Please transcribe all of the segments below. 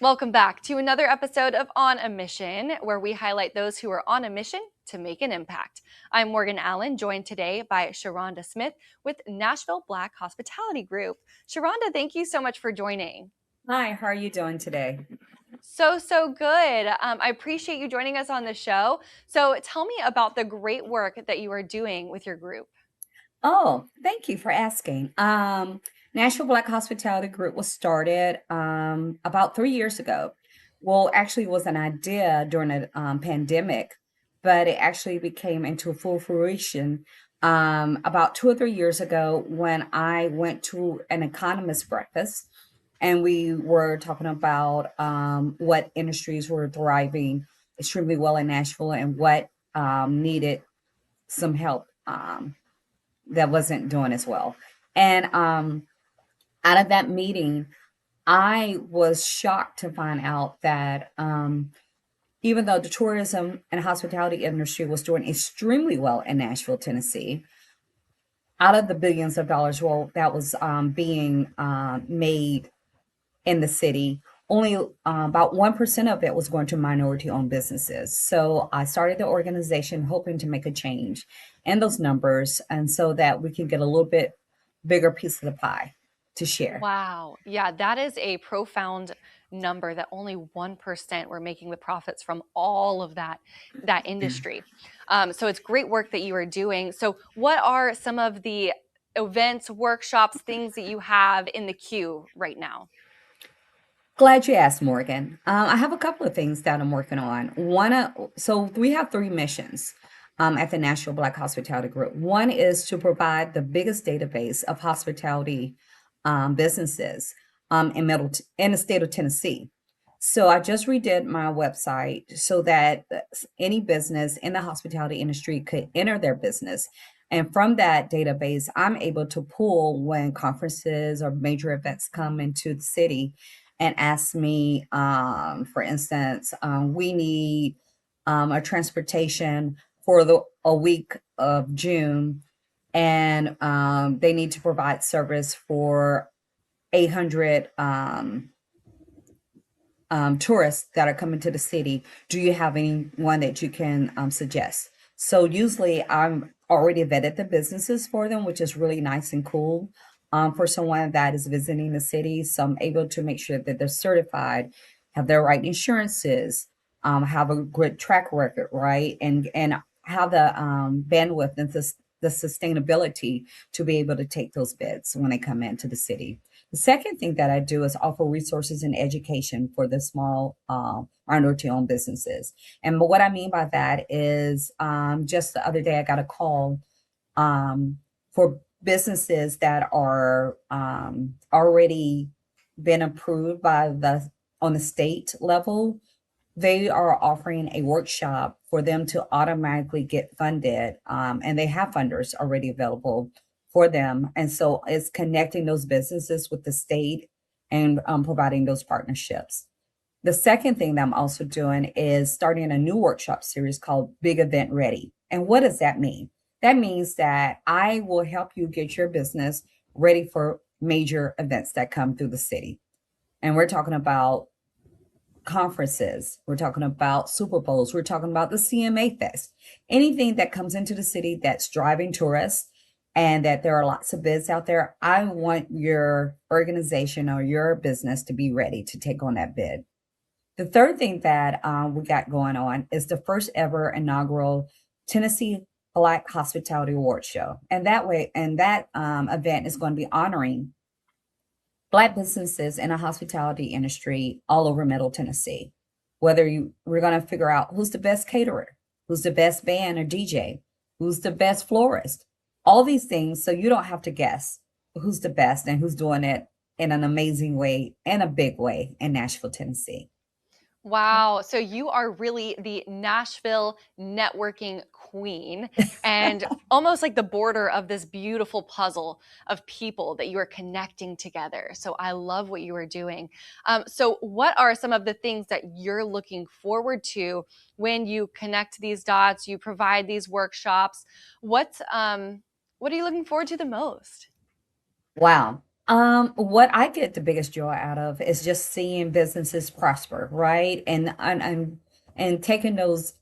Welcome back to another episode of On a Mission, where we highlight those who are on a mission to make an impact. I'm Morgan Allen, joined today by Sharanda Smith with Nashville Black Hospitality Group. Sharanda, thank you so much for joining. Hi, how are you doing today? So good. I appreciate you joining us on the show. So tell me about the great work that you are doing with your group. Oh, thank you for asking. Nashville Black Hospitality Group was started about 3 years ago. Well, actually, it was an idea during a pandemic, but it actually became into full fruition about 2 or 3 years ago when I went to an economist breakfast and we were talking about what industries were thriving extremely well in Nashville and what needed some help. That wasn't doing as well. And out of that meeting, I was shocked to find out that even though the tourism and hospitality industry was doing extremely well in Nashville, Tennessee, out of the billions of dollars well that was being made in the city, only about 1% of it was going to minority owned businesses. So I started the organization hoping to make a change in those numbers and so that we can get a little bit bigger piece of the pie to share. Wow. Yeah, that is a profound number that only 1% were making the profits from all of that industry. So it's great work that you are doing. So what are some of the events, workshops, things that you have in the queue right now? Glad you asked, Morgan. I have a couple of things that I'm working on. So we have three missions at the Nashville Black Hospitality Group. One is to provide the biggest database of hospitality businesses in the state of Tennessee. So I just redid my website so that any business in the hospitality industry could enter their business. And from that database, I'm able to pull when conferences or major events come into the city and ask me, for instance, we need a transportation for a week of June, and they need to provide service for 800 tourists that are coming to the city. Do you have anyone that you can suggest? So usually I'm already vetted the businesses for them, which is really nice and cool for someone that is visiting the city. So I'm able to make sure that they're certified, have their right insurances, have a good track record, right? And have the bandwidth and the sustainability to be able to take those bids when they come into the city. The second thing that I do is offer resources and education for the small minority-owned businesses. And what I mean by that is just the other day I got a call for businesses that are already been approved by the on the state level. They are offering a workshop for them to automatically get funded, and they have funders already available for them. And so it's connecting those businesses with the state and providing those partnerships. The second thing that I'm also doing is starting a new workshop series called Big Event Ready. And what does that mean? That means that I will help you get your business ready for major events that come through the city. And we're talking about conferences, we're talking about Super Bowls, we're talking about the CMA Fest, anything that comes into the city that's driving tourists and that there are lots of bids out there. I want your organization or your business to be ready to take on that bid. The third thing that we got going on is the first ever inaugural Tennessee Black Hospitality Award Show. And that event is going to be honoring Black businesses in the hospitality industry all over Middle Tennessee. We're going to figure out who's the best caterer, who's the best band or DJ, who's the best florist, all these things. So you don't have to guess who's the best and who's doing it in an amazing way and a big way in Nashville, Tennessee. Wow. So you are really the Nashville networking queen and almost like the border of this beautiful puzzle of people that you are connecting together. So I love what you are doing. So, what are some of the things that you're looking forward to when you connect these dots, you provide these workshops? What are you looking forward to the most? Wow. What I get the biggest joy out of is just seeing businesses prosper, right? And taking those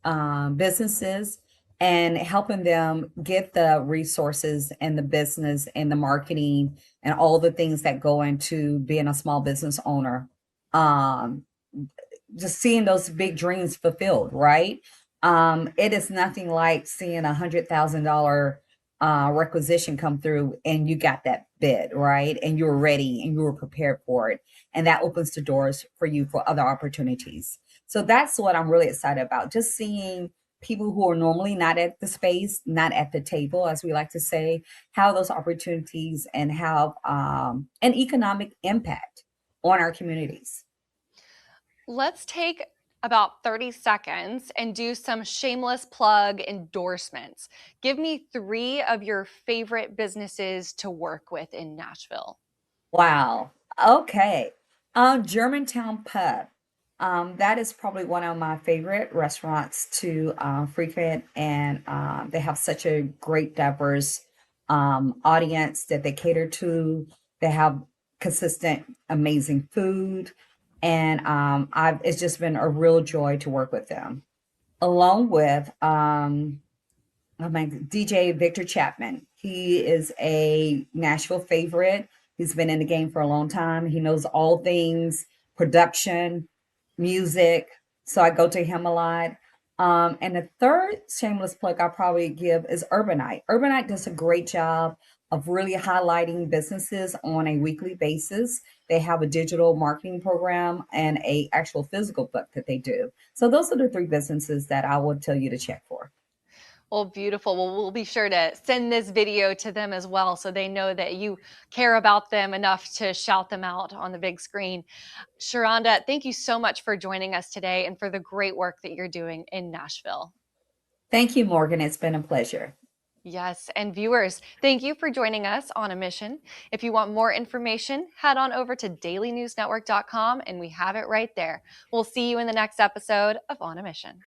businesses and helping them get the resources and the business and the marketing and all the things that go into being a small business owner. Um, just seeing those big dreams fulfilled, right? It is nothing like seeing $100,000 requisition come through and you got that bid, right? And you were ready and you were prepared for it. And that opens the doors for you for other opportunities. So that's what I'm really excited about. Just seeing people who are normally not at the space, not at the table, as we like to say, how those opportunities and have an economic impact on our communities. Let's take about 30 seconds and do some shameless plug endorsements. Give me three of your favorite businesses to work with in Nashville. Wow. Okay. Germantown Pub. That is probably one of my favorite restaurants to frequent, and they have such a great, diverse audience that they cater to. They have consistent, amazing food, and I've it's just been a real joy to work with them. Along with oh my DJ Victor Chapman. He is a Nashville favorite. He's been in the game for a long time. He knows all things production, music. So I go to him a lot. And the third shameless plug I'll probably give is Urbanite. Urbanite does a great job of really highlighting businesses on a weekly basis. They have a digital marketing program and a actual physical book that they do. So those are the three businesses that I would tell you to check for. Well, beautiful. Well, we'll be sure to send this video to them as well so they know that you care about them enough to shout them out on the big screen. Sharanda, thank you so much for joining us today and for the great work that you're doing in Nashville. Thank you, Morgan. It's been a pleasure. Yes, and viewers, thank you for joining us on a mission. If you want more information, head on over to dailynewsnetwork.com and we have it right there. We'll see you in the next episode of On a Mission.